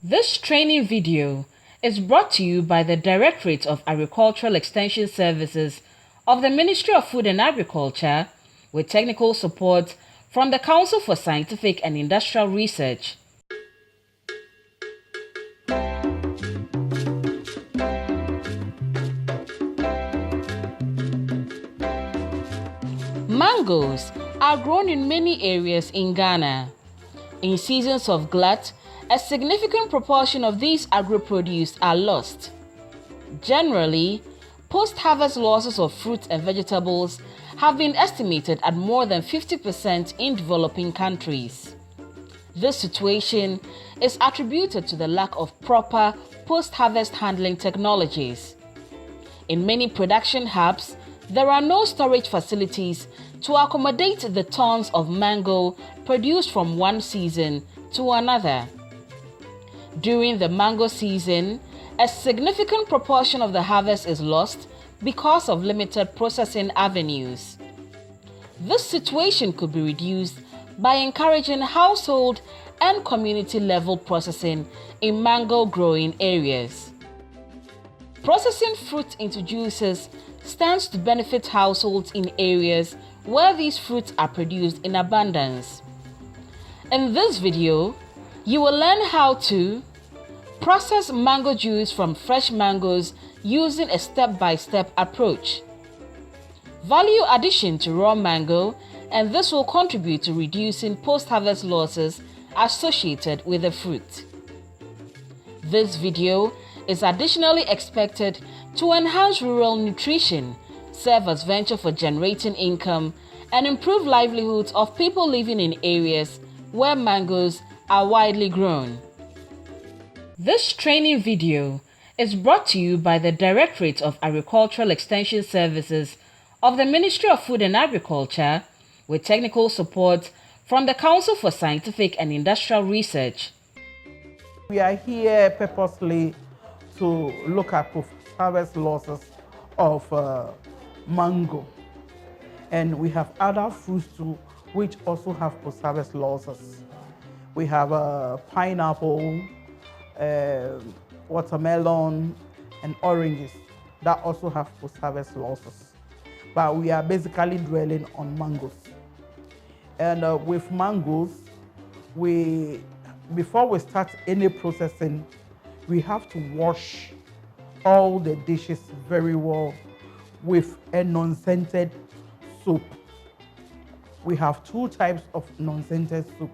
This training video is brought to you by the Directorate of Agricultural Extension Services of the Ministry of Food and Agriculture with technical support from the Council for Scientific and Industrial Research. Mangoes are grown in many areas in Ghana. In seasons of glut, a significant proportion of these agro-produce are lost. Generally, post-harvest losses of fruits and vegetables have been estimated at more than 50% in developing countries. This situation is attributed to the lack of proper post-harvest handling technologies. In many production hubs, there are no storage facilities to accommodate the tons of mango produced from one season to another. During the mango season, a significant proportion of the harvest is lost because of limited processing avenues. This situation could be reduced by encouraging household and community-level processing in mango growing areas. Processing fruit into juices stands to benefit households in areas where these fruits are produced in abundance. In this video, you will learn how to process mango juice from fresh mangoes using a step-by-step approach. Value addition to raw mango, and this will contribute to reducing post-harvest losses associated with the fruit. This video is additionally expected to enhance rural nutrition, serve as venture for generating income, and improve livelihoods of people living in areas where mangoes are widely grown. This training video is brought to you by the Directorate of Agricultural Extension Services of the Ministry of Food and Agriculture with technical support from the Council for Scientific and Industrial Research. We are here purposely to look at post-harvest losses of mango. And we have other fruits too, which also have post-harvest losses. We have pineapple, watermelon, and oranges that also have post-harvest losses. But we are basically dwelling on mangoes. And with mangoes, before we start any processing, we have to wash all the dishes very well with a non-scented soap. We have two types of non-scented soap.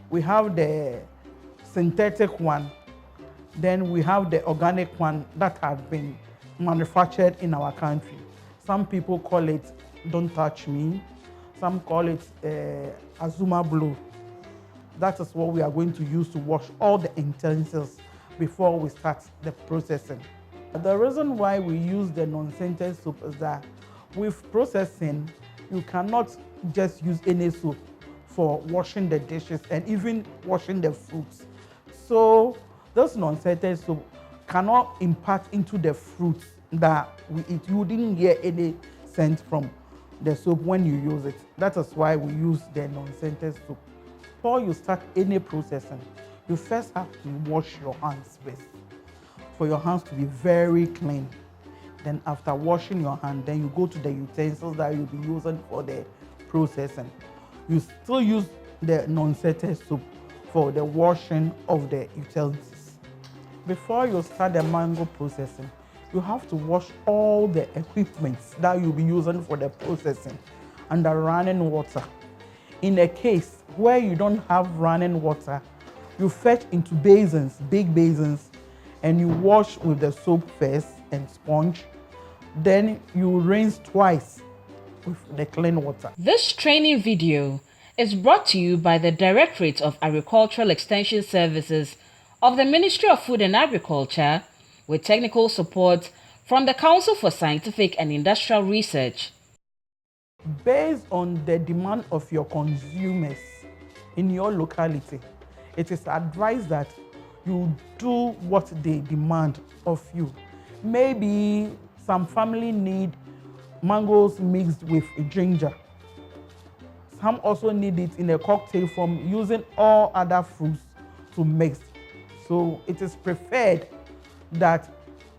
We have the synthetic one, then we have the organic one that has been manufactured in our country. Some people call it Don't Touch Me, some call it Azuma Blue. That is what we are going to use to wash all the utensils before we start the processing. The reason why we use the non-scented soap is that with processing, you cannot just use any soap for washing the dishes and even washing the fruits. So this non-scented soap cannot impact into the fruits that we eat. You didn't get any scent from the soap when you use it. That is why we use the non-scented soap. Before you start any processing, you first have to wash your hands first, for your hands to be very clean. Then after washing your hand, then you go to the utensils that you'll be using for the processing. You still use the non-scented soap for the washing of the utensils. Before you start the mango processing, you have to wash all the equipment that you'll be using for the processing under running water. In a case where you don't have running water, you fetch into basins, big basins, and you wash with the soap first and sponge. Then you rinse twice with the clean water. This training video is brought to you by the Directorate of Agricultural Extension Services of the Ministry of Food and Agriculture with technical support from the Council for Scientific and Industrial Research. Based on the demand of your consumers in your locality, it is advised that you do what they demand of you. Maybe some family need mangoes mixed with ginger. Some also need it in a cocktail form using all other fruits to mix. So it is preferred that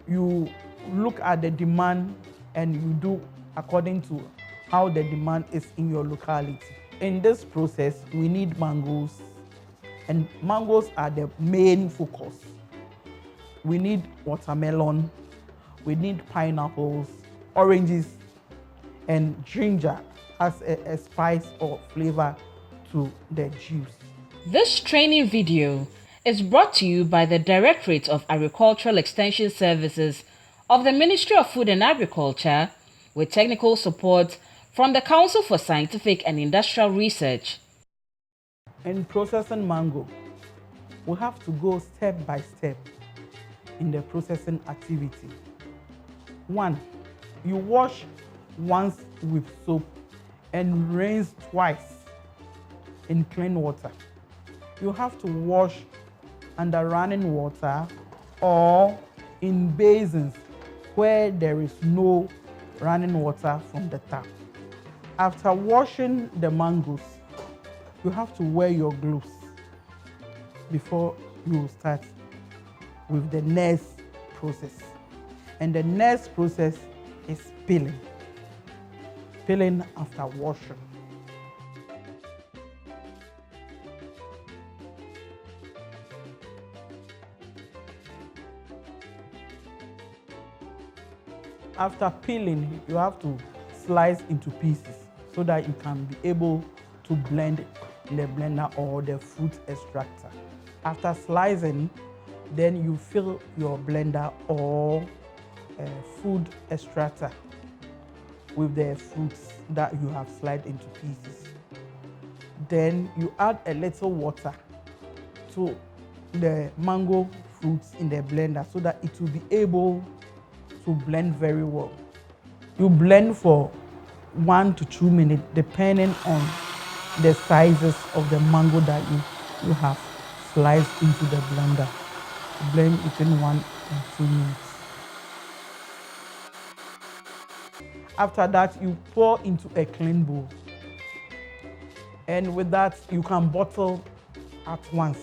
you look at the demand and you do according to how the demand is in your locality. In this process, we need mangoes, and mangoes are the main focus. We need watermelon, we need pineapples, oranges, and ginger as a spice or flavor to the juice. This training video is brought to you by the Directorate of Agricultural Extension Services of the Ministry of Food and Agriculture with technical support from the Council for Scientific and Industrial Research. In processing mango, we have to go step by step in the processing activity. 1, you wash once with soap and rinse twice in clean water. You have to wash under running water or in basins where there is no running water from the tap. After washing the mangoes, you have to wear your gloves before you start with the next process. And the next process is peeling. Peeling after washing. After peeling, you have to slice into pieces so that you can be able to blend in the blender or the fruit extractor. After slicing, then you fill your blender or food extractor with the fruits that you have sliced into pieces. Then you add a little water to the mango fruits in the blender so that it will be able to blend very well. You blend for 1 to 2 minutes depending on the sizes of the mango that you have sliced into the blender. Blend between 1 and 2 minutes. After that, you pour into a clean bowl. And with that, you can bottle at once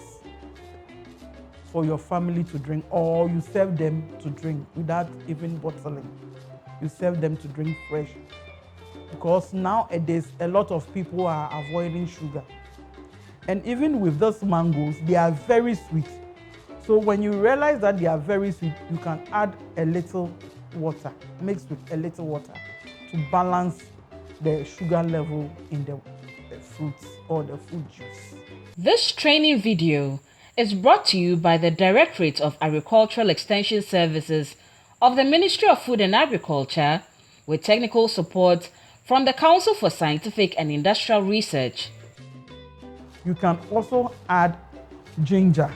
for your family to drink, or you serve them to drink without even bottling. You serve them to drink fresh. Because nowadays, a lot of people are avoiding sugar. And even with those mangoes, they are very sweet. So when you realize that they are very sweet, you can add a little water, mixed with a little water to balance the sugar level in the fruits or the fruit juice. This training video is brought to you by the Directorate of Agricultural Extension Services of the Ministry of Food and Agriculture with technical support from the Council for Scientific and Industrial Research. You can also add ginger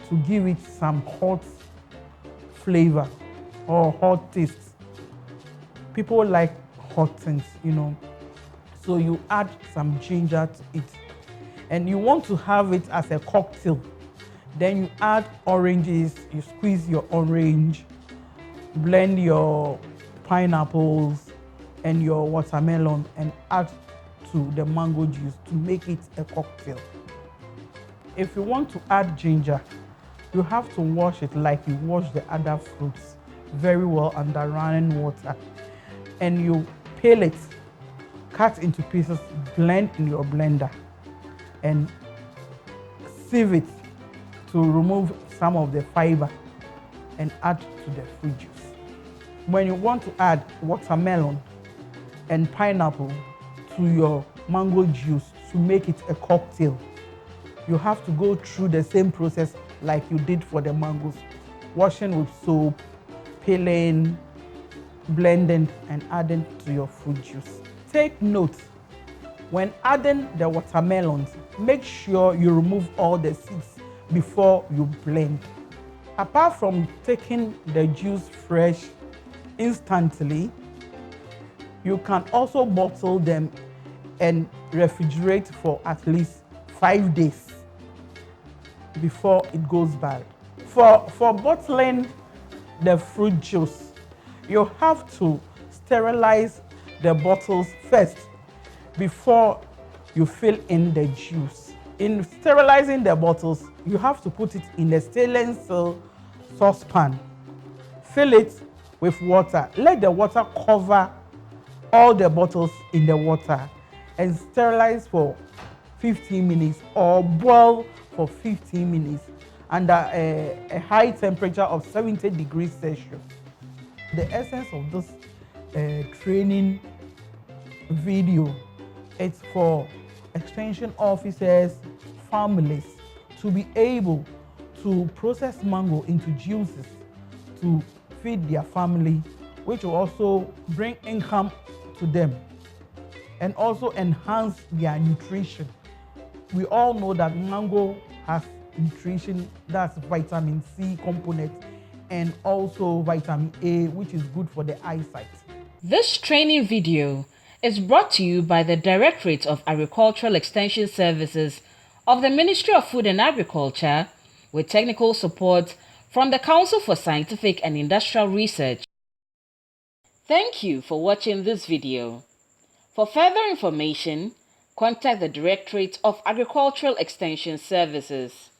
to give it some hot flavor or hot taste. People like hot things, So you add some ginger to it. And you want to have it as a cocktail. Then you add oranges, you squeeze your orange, blend your pineapples and your watermelon and add to the mango juice to make it a cocktail. If you want to add ginger, you have to wash it like you wash the other fruits very well under running water. And you peel it, cut into pieces, blend in your blender, and sieve it to remove some of the fiber and add to the fruit juice. When you want to add watermelon and pineapple to your mango juice to make it a cocktail, you have to go through the same process like you did for the mangoes. Washing with soap, peeling, blending, and adding to your fruit juice. Take note, when adding the watermelons, make sure you remove all the seeds before you blend. Apart from taking the juice fresh instantly, you can also bottle them and refrigerate for at least 5 days before it goes bad. For bottling the fruit juice, you have to sterilize the bottles first before you fill in the juice. In sterilizing the bottles, You have to put it in a stainless steel saucepan. Fill it with water. Let the water cover all the bottles in the water and sterilize for 15 minutes or boil for 15 minutes under a high temperature of 70 degrees Celsius. The essence of this training video, it's for extension officers, families to be able to process mango into juices to feed their family, which will also bring income to them and also enhance their nutrition. We all know that mango has nutrition, that's vitamin C component, and also vitamin A, which is good for the eyesight. This training video is brought to you by the Directorate of Agricultural Extension Services of the Ministry of Food and Agriculture with technical support from the Council for Scientific and Industrial Research. Thank you for watching this video. For further information, contact the Directorate of Agricultural Extension Services.